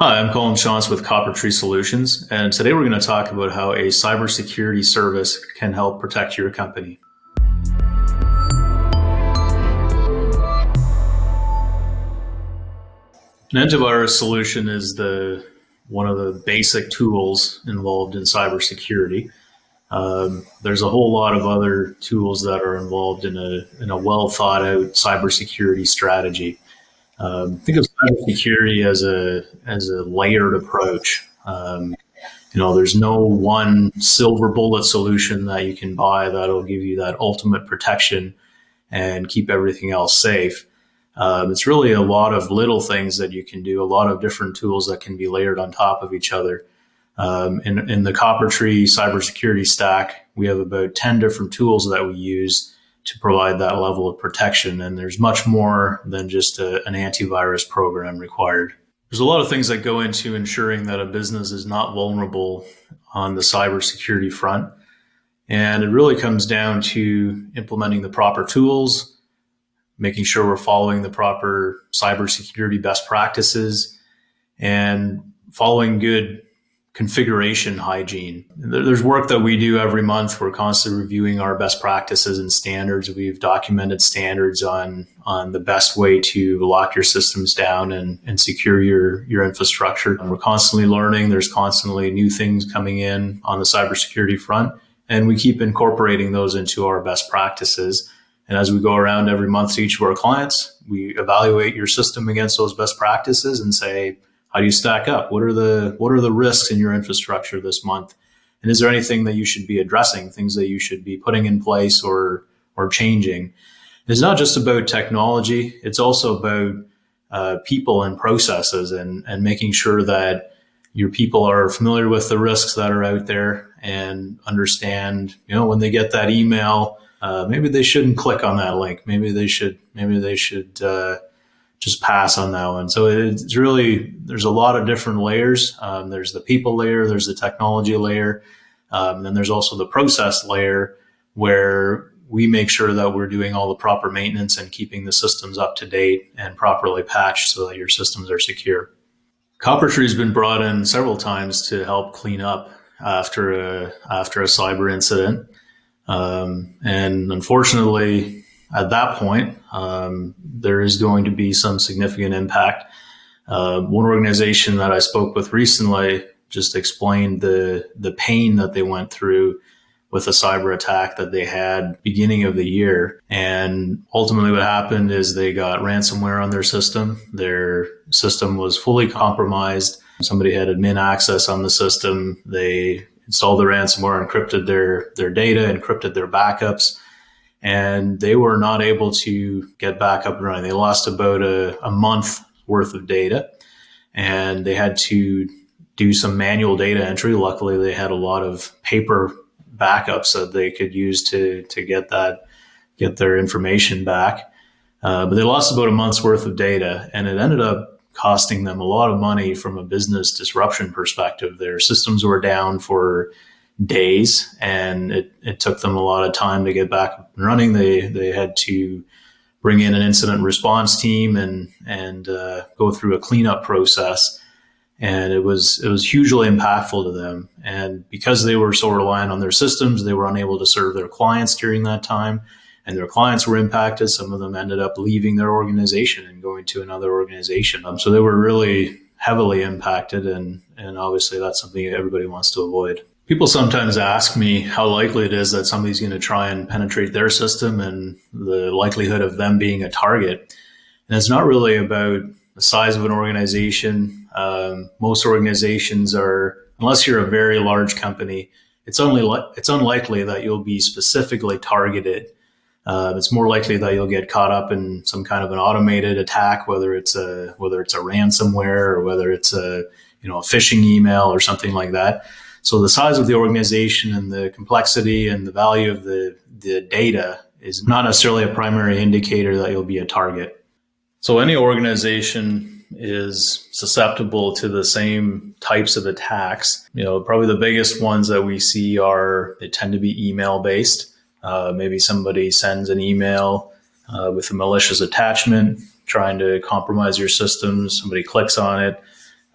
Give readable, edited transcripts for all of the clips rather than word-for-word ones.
Hi, I'm Colin Shantz with Copper Tree Solutions, and today we're going to talk about how a cybersecurity service can help protect your company. An antivirus solution is the one of the basic tools involved in cybersecurity. There's a whole lot of other tools that are involved in a well thought out cybersecurity strategy. Think of cybersecurity as a layered approach. There's no one silver bullet solution that you can buy that'll give you that ultimate protection and keep everything else safe. It's really a lot of little things that you can do, a lot of different tools that can be layered on top of each other. In the Copper Tree cybersecurity stack, we have about 10 different tools that we use to provide that level of protection. And there's much more than just an antivirus program required. There's a lot of things that go into ensuring that a business is not vulnerable on the cybersecurity front. And it really comes down to implementing the proper tools, making sure we're following the proper cybersecurity best practices, and following good configuration hygiene. There's work that we do every month. We're constantly reviewing our best practices and standards. We've documented standards on the best way to lock your systems down and secure your infrastructure. And we're constantly learning. There's constantly new things coming in on the cybersecurity front, and we keep incorporating those into our best practices. And as we go around every month to each of our clients, we evaluate your system against those best practices and say, how do you stack up? What are the risks in your infrastructure this month? And is there anything that you should be addressing, things that you should be putting in place or changing? It's not just about technology. It's also about people and processes and making sure that your people are familiar with the risks that are out there and understand, when they get that email, maybe they shouldn't click on that link. Maybe they should just pass on that one. So it's really, there's a lot of different layers. There's the people layer, there's the technology layer, and then there's also the process layer where we make sure that we're doing all the proper maintenance and keeping the systems up to date and properly patched so that your systems are secure. Copper Tree has been brought in several times to help clean up after a cyber incident. And unfortunately, at that point, there is going to be some significant impact. One organization that I spoke with recently just explained the pain that they went through with a cyber attack that they had beginning of the year. And ultimately what happened is they got ransomware on their system. Their system was fully compromised. Somebody had admin access on the system. They installed the ransomware, encrypted their data, encrypted their backups, and they were not able to get back up and running. They lost about a month worth of data, and they had to do some manual data entry. Luckily, they had a lot of paper backups that they could use to get their information back. But they lost about a month's worth of data, and it ended up costing them a lot of money from a business disruption perspective. Their systems were down for days, and it took them a lot of time to get back up and running. They had to bring in an incident response team and go through a cleanup process. And it was hugely impactful to them. And because they were so reliant on their systems, they were unable to serve their clients during that time. And their clients were impacted. Some of them ended up leaving their organization and going to another organization. So they were really heavily impacted. And obviously that's something everybody wants to avoid. People sometimes ask me how likely it is that somebody's going to try and penetrate their system and the likelihood of them being a target. And it's not really about the size of an organization. Most organizations are, unless you're a very large company, it's unlikely that you'll be specifically targeted. It's more likely that you'll get caught up in some kind of an automated attack, whether it's a ransomware or whether it's a phishing email or something like that. So the size of the organization and the complexity and the value of the data is not necessarily a primary indicator that you'll be a target. So any organization is susceptible to the same types of attacks. Probably the biggest ones that we see they tend to be email based. Maybe somebody sends an email with a malicious attachment trying to compromise your systems. Somebody clicks on it.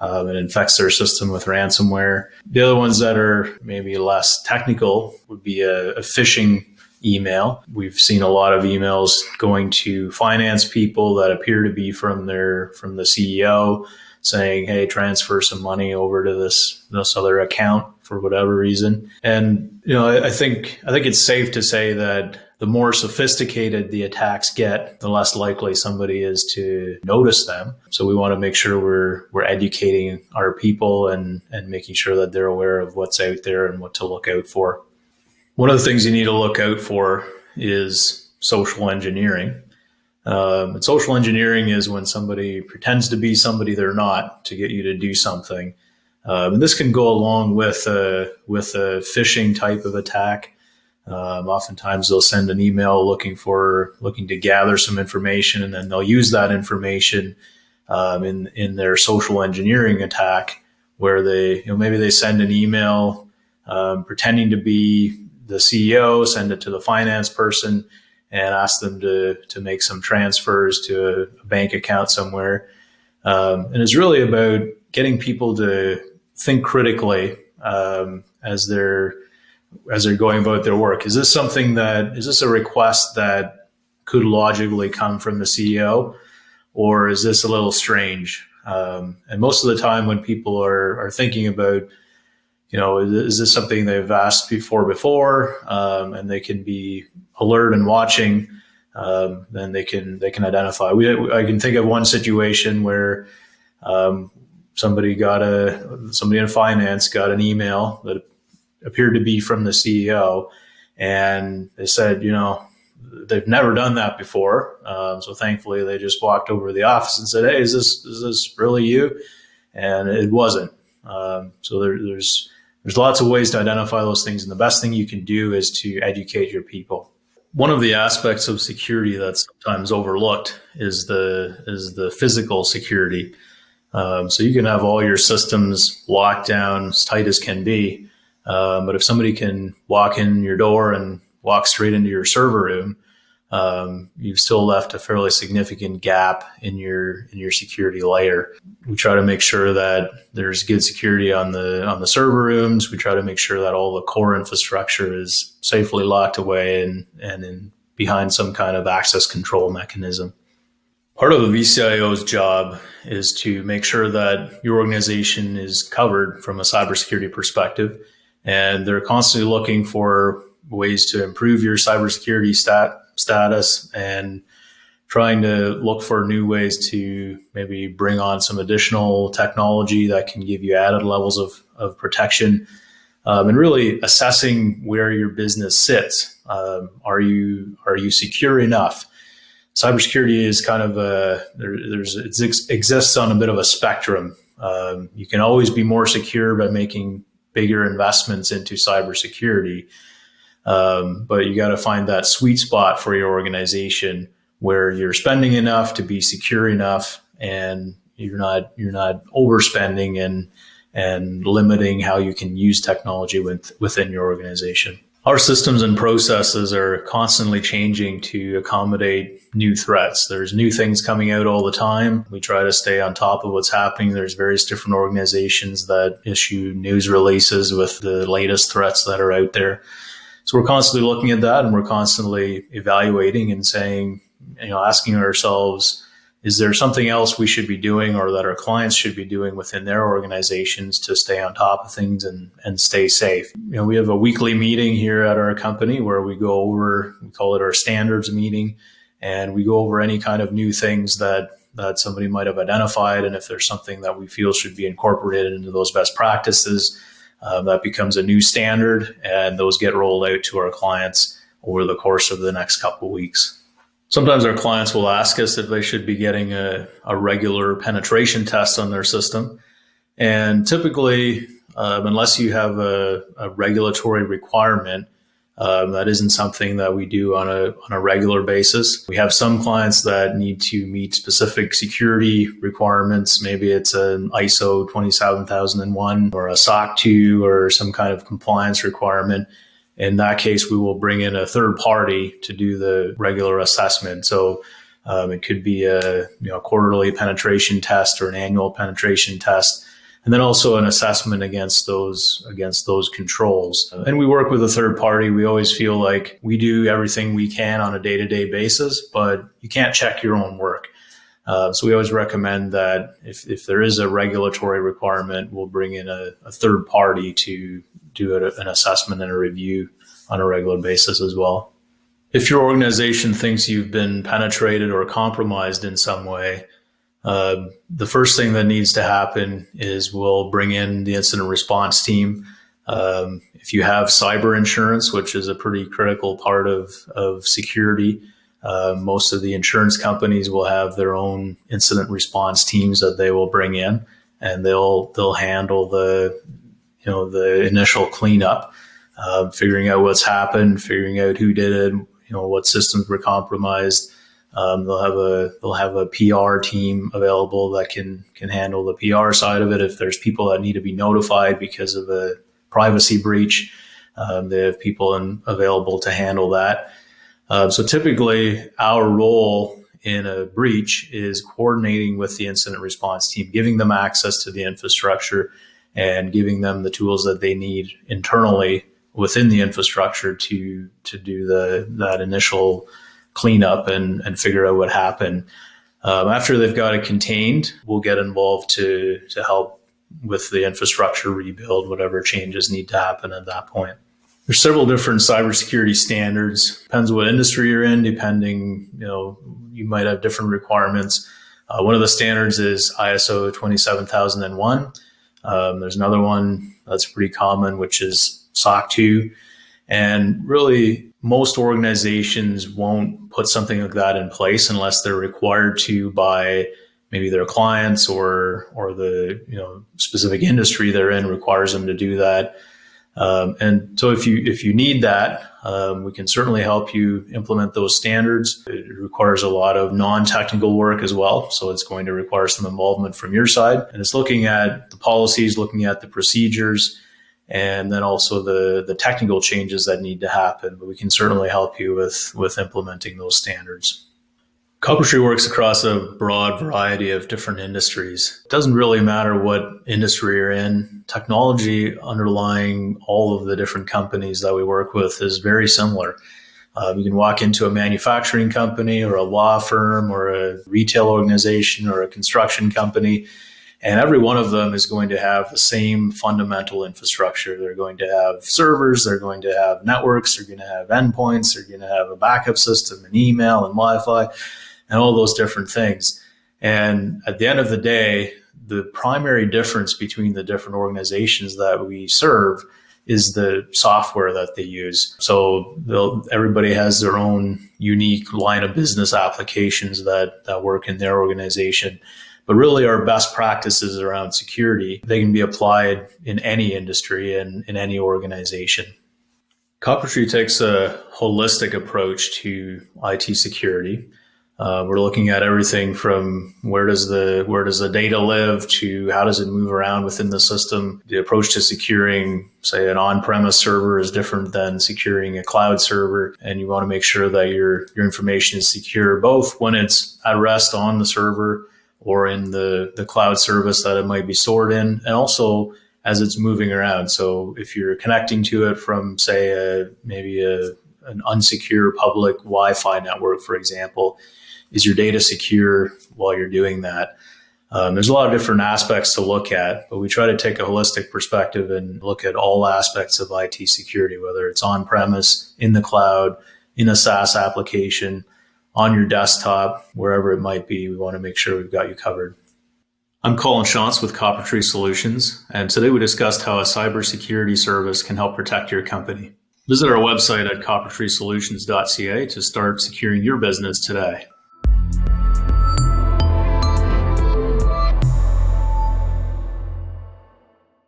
It infects their system with ransomware. The other ones that are maybe less technical would be a phishing email. We've seen a lot of emails going to finance people that appear to be from the CEO, saying, "Hey, transfer some money over to this other account for whatever reason." And I think it's safe to say that the more sophisticated the attacks get, the less likely somebody is to notice them. So we want to make sure we're educating our people and making sure that they're aware of what's out there and what to look out for. One of the things you need to look out for is social engineering. And social engineering is when somebody pretends to be somebody they're not to get you to do something. And this can go along with a phishing type of attack. Oftentimes they'll send an email looking to gather some information, and then they'll use that information in their social engineering attack, where maybe they send an email pretending to be the CEO, send it to the finance person, and ask them to make some transfers to a bank account somewhere. And it's really about getting people to think critically as they're going about their work. Is this a request that could logically come from the CEO, or is this a little strange? And most of the time when people are thinking about, is this something they've asked before, and they can be alert and watching, then they can identify. I can think of one situation where somebody in finance got an email that appeared to be from the CEO, and they said, they've never done that before. So thankfully they just walked over to the office and said, "Hey, is this really you?" And it wasn't. So there's lots of ways to identify those things. And the best thing you can do is to educate your people. One of the aspects of security that's sometimes overlooked is the physical security. So you can have all your systems locked down as tight as can be. But if somebody can walk in your door and walk straight into your server room, you've still left a fairly significant gap in your security layer. We try to make sure that there's good security on the server rooms. We try to make sure that all the core infrastructure is safely locked away and in behind some kind of access control mechanism. Part of the VCIO's job is to make sure that your organization is covered from a cybersecurity perspective. And they're constantly looking for ways to improve your cybersecurity status and trying to look for new ways to maybe bring on some additional technology that can give you added levels of protection, and really assessing where your business sits. Are you secure enough? Cybersecurity is kind of it exists on a bit of a spectrum. You can always be more secure by making bigger investments into cybersecurity. But you got to find that sweet spot for your organization where you're spending enough to be secure enough, and you're not overspending and limiting how you can use technology within your organization. Our systems and processes are constantly changing to accommodate new threats. There's new things coming out all the time. We try to stay on top of what's happening. There's various different organizations that issue news releases with the latest threats that are out there. So we're constantly looking at that, and we're constantly evaluating and saying, asking ourselves, is there something else we should be doing or that our clients should be doing within their organizations to stay on top of things and stay safe? We have a weekly meeting here at our company where we call it our standards meeting, and we go over any kind of new things that somebody might have identified. And if there's something that we feel should be incorporated into those best practices, that becomes a new standard, and those get rolled out to our clients over the course of the next couple of weeks. Sometimes our clients will ask us if they should be getting a regular penetration test on their system. And typically, unless you have a regulatory requirement, that isn't something that we do on a regular basis. We have some clients that need to meet specific security requirements. Maybe it's an ISO 27001 or a SOC 2 or some kind of compliance requirement. In that case, we will bring in a third party to do the regular assessment. So it could be a quarterly penetration test or an annual penetration test. and then also an assessment against those controls. And we work with a third party. We always feel like we do everything we can on a day-to-day basis, but you can't check your own work. So we always recommend that if there is a regulatory requirement, we'll bring in a third party to do an assessment and a review on a regular basis as well. If your organization thinks you've been penetrated or compromised in some way, the first thing that needs to happen is we'll bring in the incident response team. If you have cyber insurance, which is a pretty critical part of security, most of the insurance companies will have their own incident response teams that they will bring in, and they'll handle the initial cleanup, figuring out what's happened, figuring out who did it, what systems were compromised. They'll have a PR team available that can handle the PR side of it. If there's people that need to be notified because of a privacy breach, they have people available to handle that. So typically our role in a breach is coordinating with the incident response team, giving them access to the infrastructure and giving them the tools that they need internally within the infrastructure to do that initial cleanup and figure out what happened. After they've got it contained, we'll get involved to help with the infrastructure rebuild, whatever changes need to happen at that point. There's several different cybersecurity standards. Depends what industry you're in, depending, you might have different requirements. One of the standards is ISO 27001. There's another one that's pretty common, which is SOC 2. And really, most organizations won't put something like that in place unless they're required to by maybe their clients or the specific industry they're in requires them to do that. And so if you need that, we can certainly help you implement those standards. It requires a lot of non-technical work as well. So it's going to require some involvement from your side. And it's looking at the policies, looking at the procedures, and then also the technical changes that need to happen. But we can certainly help you with implementing those standards. Coppertree works across a broad variety of different industries. It doesn't really matter what industry you're in. Technology underlying all of the different companies that we work with is very similar. You can walk into a manufacturing company or a law firm or a retail organization or a construction company, and every one of them is going to have the same fundamental infrastructure. They're going to have servers, they're going to have networks, they're going to have endpoints, they're going to have a backup system and email and Wi-Fi and all those different things. And at the end of the day, the primary difference between the different organizations that we serve is the software that they use. So everybody has their own unique line of business applications that work in their organization. But really our best practices around security, they can be applied in any industry and in any organization. Coppertree takes a holistic approach to IT security. We're looking at everything from where does the data live to how does it move around within the system. The approach to securing, say, an on-premise server is different than securing a cloud server, and you want to make sure that your information is secure both when it's at rest on the server or in the cloud service that it might be stored in, and also as it's moving around. So if you're connecting to it from, say, an unsecure public Wi-Fi network, for example, is your data secure while you're doing that? There's a lot of different aspects to look at, but we try to take a holistic perspective and look at all aspects of IT security, whether it's on-premise, in the cloud, in a SaaS application, on your desktop, wherever it might be. We want to make sure we've got you covered. I'm Colin Shantz with Coppertree Solutions, and today we discussed how a cybersecurity service can help protect your company. Visit our website at coppertreesolutions.ca to start securing your business today.